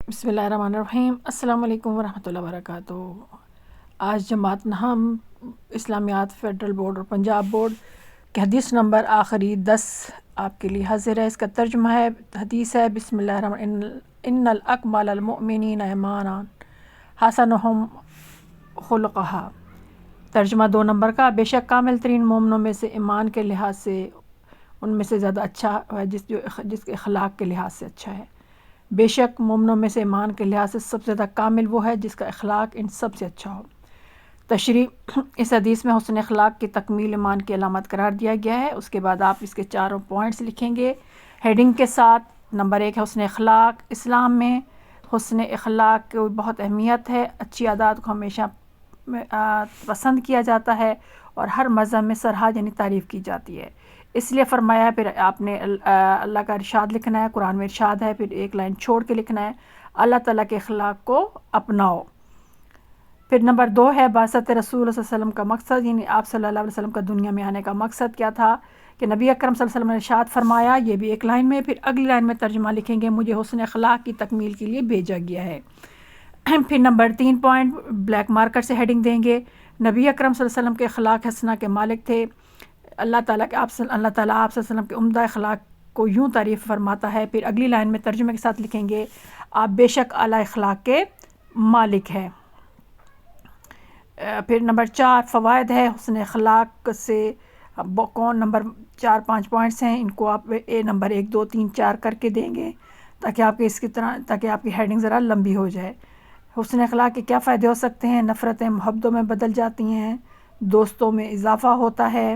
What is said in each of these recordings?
بسم اللہ الرحمن الرحیم۔ السلام علیکم ورحمۃ اللہ وبرکاتہ۔ آج جماعت نہم اسلامیات فیڈرل بورڈ اور پنجاب بورڈ کے حدیث نمبر آخری 10 آپ کے لیے حاضر ہے۔ اس کا ترجمہ ہے، حدیث ہے، بسم اللہ الرحمن ان الاکمل المؤمنین ایمانا حسنہم خلقہا۔ ترجمہ 2 نمبر کا، بے شک کامل ترین مومنوں میں سے ایمان کے لحاظ سے ان میں سے زیادہ اچھا ہے جس کے اخلاق کے لحاظ سے اچھا ہے۔ بے شک مومنوں میں سے ایمان کے لحاظ سے سب سے زیادہ کامل وہ ہے جس کا اخلاق ان سب سے اچھا ہو۔ تشریح، اس حدیث میں حسن اخلاق کی تکمیل ایمان کی علامت قرار دیا گیا ہے۔ اس کے بعد آپ اس کے 4 پوائنٹس لکھیں گے ہیڈنگ کے ساتھ۔ نمبر 1 ہے حسن اخلاق۔ اسلام میں حسن اخلاق کی بہت اہمیت ہے۔ اچھی عادات کو ہمیشہ پسند کیا جاتا ہے اور ہر مذہب میں سراہا یعنی تعریف کی جاتی ہے۔ اس لیے فرمایا، پھر آپ نے اللہ کا ارشاد لکھنا ہے، قرآن میں ارشاد ہے، پھر ایک لائن چھوڑ کے لکھنا ہے، اللہ تعالیٰ کے اخلاق کو اپناؤ۔ پھر نمبر 2 ہے بعثت رسول صلی اللہ علیہ وسلم کا مقصد، یعنی آپ صلی اللہ علیہ وسلم کا دنیا میں آنے کا مقصد کیا تھا کہ نبی اکرم صلی اللہ علیہ وسلم نے ارشاد فرمایا، یہ بھی ایک لائن میں، پھر اگلی لائن میں ترجمہ لکھیں گے، مجھے حسن اخلاق کی تکمیل کے لیے بھیجا گیا ہے۔ پھر نمبر 3 پوائنٹ بلیک مارکر سے ہیڈنگ دیں گے، نبی اکرم صلی اللہ علیہ وسلم کے اخلاق حسنہ کے مالک تھے۔ اللہ تعالیٰ آپ صلی اللہ علیہ وسلم کے عمدہ اخلاق کو یوں تعریف فرماتا ہے۔ پھر اگلی لائن میں ترجمے کے ساتھ لکھیں گے، آپ بے شک اعلیٰ اخلاق کے مالک ہیں۔ پھر نمبر 4 فوائد ہے حسن اخلاق سے کون، نمبر 4-5 پوائنٹس ہیں، ان کو آپ نمبر 1 2 3 4 کر کے دیں گے تاکہ آپ کی ہیڈنگ ذرا لمبی ہو جائے۔ حسن اخلاق کے کیا فائدے ہو سکتے ہیں؟ نفرتیں محبتوں میں بدل جاتی ہیں، دوستوں میں اضافہ ہوتا ہے۔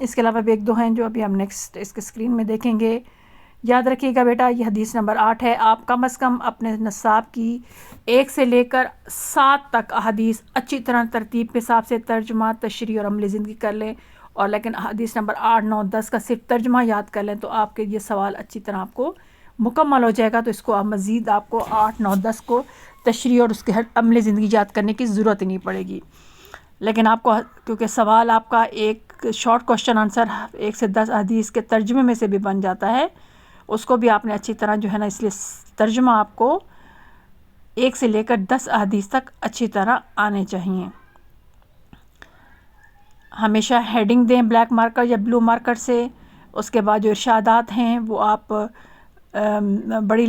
اس کے علاوہ بھی 1-2 ہیں جو ابھی ہم نیکسٹ اس کے اسکرین میں دیکھیں گے۔ یاد رکھیے گا بیٹا، یہ حدیث نمبر 8 ہے۔ آپ کم از کم اپنے نصاب کی 1 سے لے کر 7 تک احادیث اچھی طرح ترتیب کے حساب سے ترجمہ، تشریح اور عملی زندگی کر لیں، اور لیکن حدیث نمبر 8 9 10 کا صرف ترجمہ یاد کر لیں تو آپ کے یہ سوال اچھی طرح آپ کو مکمل ہو جائے گا۔ تو اس کو آپ مزید آپ کو 8 9 10 کو تشریح اور اس کے عملی زندگی یاد کرنے کی ضرورت نہیں پڑے گی، لیکن آپ کو کیونکہ سوال آپ کا ایک شارٹ کوشچن آنسر 1 سے 10 حدیث کے ترجمے میں سے بھی بن جاتا ہے، اس کو بھی آپ نے اچھی طرح جو ہے نا، اس لیے ترجمہ آپ کو 1 سے لے کر 10 حدیث تک اچھی طرح آنے چاہیے۔ ہمیشہ ہیڈنگ دیں بلیک مارکر یا بلو مارکر سے۔ اس کے بعد جو ارشادات ہیں وہ آپ بڑی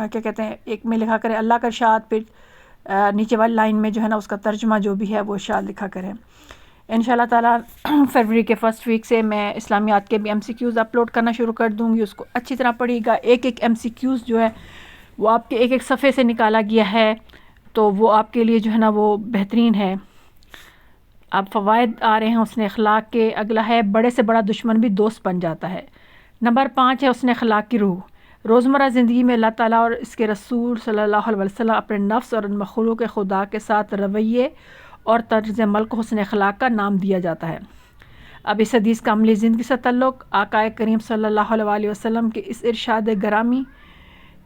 کیا کہتے ہیں، ایک میں لکھا کریں اللہ کا ارشاد، پھر نیچے والی لائن میں جو ہے نا اس کا ترجمہ جو بھی ہے وہ ارشاد لکھا کریں۔ انشاءاللہ تعالیٰ فروری کے فرسٹ ویک سے میں اسلامیات کے بھی MCQs اپلوڈ کرنا شروع کر دوں گی، اس کو اچھی طرح پڑھیے گا۔ ایک MCQs جو ہے وہ آپ کے ایک صفحے سے نکالا گیا ہے، تو وہ آپ کے لیے جو ہے نا وہ بہترین ہے۔ اب فوائد آ رہے ہیں حسن اخلاق کے۔ اگلا ہے بڑے سے بڑا دشمن بھی دوست بن جاتا ہے۔ نمبر 5 ہے حسن اخلاق کی روح۔ روزمرہ زندگی میں اللہ تعالیٰ اور اس کے رسول صلی اللہ علیہ وسلم اپنے نفس اور مخلوق خدا کے ساتھ رویے اور طرز عمل کو حسن اخلاق کا نام دیا جاتا ہے۔ اب اس حدیث کا عملی زندگی سے تعلق آقا کریم صلی اللہ علیہ وسلم کے اس ارشاد گرامی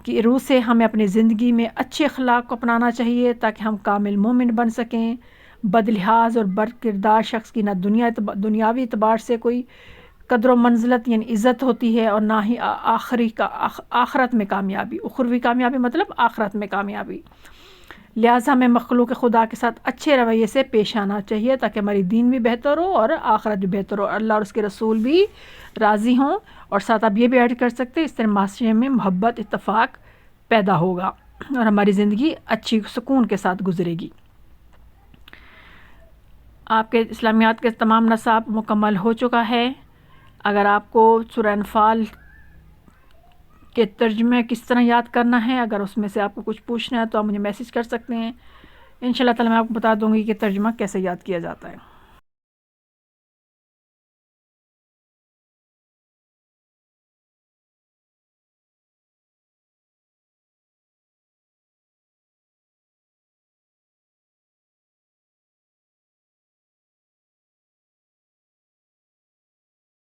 کی روح سے ہمیں اپنی زندگی میں اچھے اخلاق کو اپنانا چاہیے تاکہ ہم کامل مومن بن سکیں۔ بد لحاظ اور بد کردار شخص کی نہ دنیاوی اعتبار سے کوئی قدر و منزلت یعنی عزت ہوتی ہے، اور نہ ہی آخرت میں کامیابی، اخروی کامیابی مطلب آخرت میں کامیابی۔ لہٰذا ہمیں مخلوق خدا کے ساتھ اچھے رویے سے پیش آنا چاہیے تاکہ ہماری دین بھی بہتر ہو اور آخرت بھی بہتر ہو، اللہ اور اس کے رسول بھی راضی ہوں، اور ساتھ آپ یہ بھی ایڈ کر سکتے ہیں اس طرح معاشرے میں محبت اتفاق پیدا ہوگا اور ہماری زندگی اچھی سکون کے ساتھ گزرے گی۔ آپ کے اسلامیات کے تمام نصاب مکمل ہو چکا ہے۔ اگر آپ کو سورہ انفال کے ترجمے کس طرح یاد کرنا ہے، اگر اس میں سے آپ کو کچھ پوچھنا ہے تو آپ مجھے میسج کر سکتے ہیں، انشاءاللہ تعالیٰ میں آپ کو بتا دوں گی کہ ترجمہ کیسے یاد کیا جاتا ہے۔